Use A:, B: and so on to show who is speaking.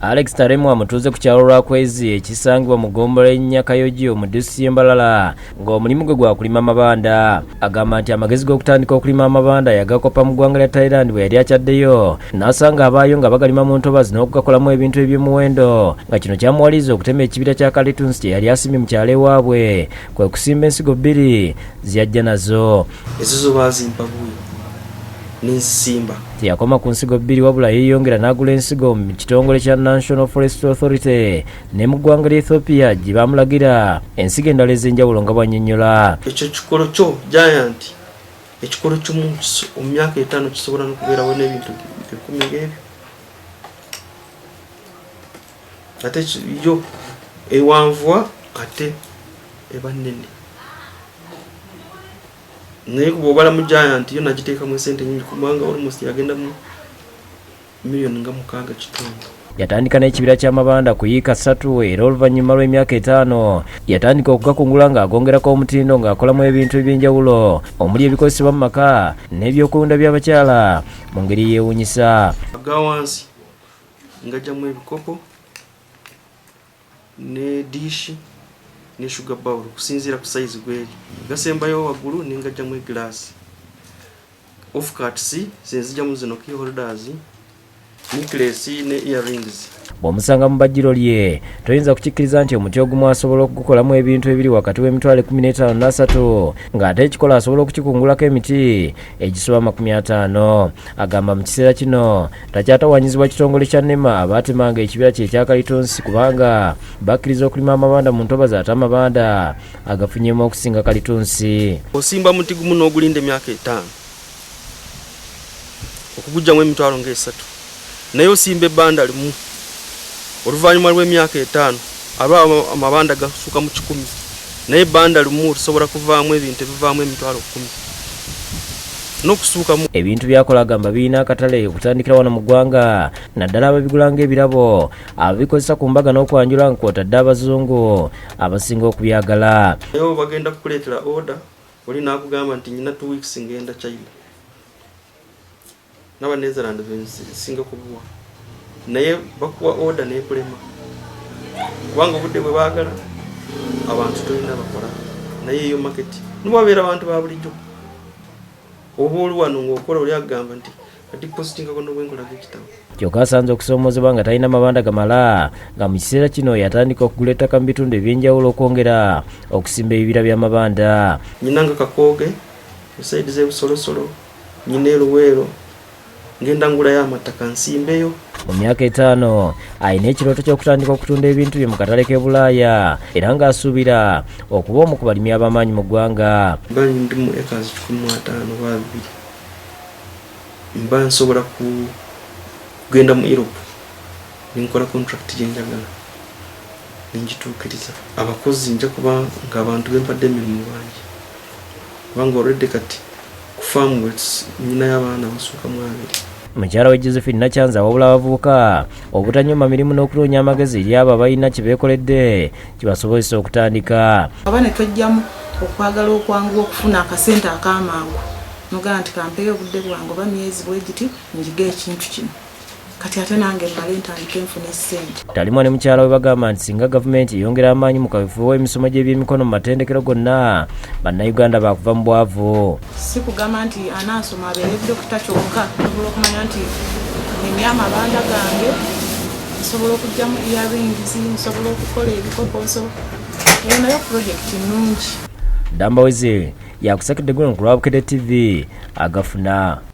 A: Alex Taremu amutuuze ku kyalo lwa Kwezi ekisangibwa mu ggombolola y'ennya Kayogi mu disitulikiti y'e MBARARA ng'omulimu gwe gwa kulima amabanda. Agamba nti amagezi g'okutandika okulima amabanda yagakopa mu ggwanga lya Thailand bwe yali akyaddeyo n'asanga abaayo nga bagalima mu ntobazi n'okugakolamu ebintu eby'omuwendo nga kino kyamuwaliza okutema ekibira kya kalitunsi kye yali asimbye mu kyalo ewaabwe kwe kusimba ensigo bbiri ziyajja nazo.
B: Ezo zo baazimpa buuyi n'ensimba.
A: Teyakoma ku nsigo bbiri wabula yeeyongera n'agula ensigo mu kitongole kya National Forest Authority ne mu ggwanga lya Ethiopia gye baamulagira ensigo endala ez'enjawulo nga bw'annyonnyola.
B: Ekyo kikolo kyo giant ekikolo ky'omu myaka 5 kisobola n'okubeerawo n'ebintu 10 ng'ebyo. Ate yo ewanvuwa ate eba nnene. Naye bw'obala mu giant yo nagiteekamu esente nnyingi kubanga almost yagenda mu miliyoni nga 6.5.
A: Yatandika n'ekibira ky'amabanda ku yiika 3 era oluvannyuma lw'emyaka 5 yatandika okugakungula ng'agongerako omutindo ng'akolamu ebintu eby'enjawulo omuli ebikozesebwa mu maka n'ebyokulunda by'abakyala mu ngeri yeewuunyisa.
B: Aga wansi ngajjamu ebikopo ne dishi ne sugar bowl kusinziira ku size gweri. Gasembayo waggulu nengajjamu eglass. Off cuts zenzijjamu zino key holders, necklace ne earrings. Bw'omusanga mu bajjiro lye toyinza kukikkiriza nti omuti ogumu asobola okugukolamu ebintu ebiri wakati w'emitwalo 15 n'asatu ng'ate ekikola asobola okukikungulako emiti egisoba 50. Agamba mu kiseera kino takyatawanyizibwa kitongole kya NEMA abaatemanga ekibira kye ekya kalitunsi kubanga bakkiriza okulima amabanda mu ntobazi ate amabanda agafunyemu okusinga kalitunsi. Osimba muti gumu n'ogulinda emyaka 5 okugujjamu emitwalo nga 3 naye osimba ebbanda limu oluvannyuma lw'emyaka 5 aba amabanda gasuka mu 10 naye ebbanda limu lisobola kuvaamu ebintu ebivaamu emitwalo 10 n'okusuukamu.
A: Ebintu byakola agamba birina akatale okutandikira wano mu ggwanga naddala ababigula ng'ebirabo ababikozesa ku mbaga n'okwanjula nga kwotadde abazungu abasinga okubyagala.
B: Naye bagenda kukuleetera order oli n'akugamba nti nyina 2 weeks ngenda China n'Abanezerland singa kubuwa naye bakuwa order n'ekulema kubanga obudde bwe baagala abantu tolina bakola naye eyo market nibabeera abantu ba bulijjo oba oluwano ng'okola oli agamba nti adipositingako n'obwenkolaga ekitabo.
A: Kyokka asanze okusoomozebwa nga talina mabanda gamala nga mu kiseera kino yatandika okugula ettaka mu bitundu eby'enjawulo okwongera okusimba ebibira by'amabanda.
B: Nyinanga Kakooge esaidi z'ebusolosolo nyina Eluweero ngenda ngulayo amataka nsimbeyo.
A: Mu myaka 5 alina ekirooto ky'okutandika okutunda ebintu bye mu katale k'e Bulaaya era ng'asuubira okuba omu ku balimi ab'amaanyi mu ggwanga.
B: Mba ndi mu acres 15 oba 2 mba nsobola kugenda mu Europe ninkola contract gye njagala ningituukiriza. Abakozi nja kuba ng'abantu bempadde emirimu bangi kubanga already kati ku farm nyina y'abaana basuuka mu 2.
A: Mukyala we Josephine Nakyanza wabula abavubuka obutanyuma mirimu n'okuloonya amagezi eri abo abalina kye beekoledde kibasobozesa okutandika.
C: Aba ne twajjamu okwagala okwanguwa okufuna akasente ak'amangu nogamba nti kampeeyo obudde bwange oba myezi bwe giti njiga ekintu kino kati ate nange mmale ntandike nfune ssente. Talimu ne mukyala we bagamba nti singa gavumenti yongera amaanyi mu kaweefube w'emisomo gy'ebyemikono mu matendekero gonna bannayuganda baakuva mu bwavu. Si kugamba nti anaasoma abeere dokita kyokka osobola okumanya nti nina amabanda gange nsobola okugyamu earrings nsobola okukola ebikopo eyo nayo pulojekiti nnungi. Dambaweze yakusakidde guno ku lwa Bukedde TV agafuna.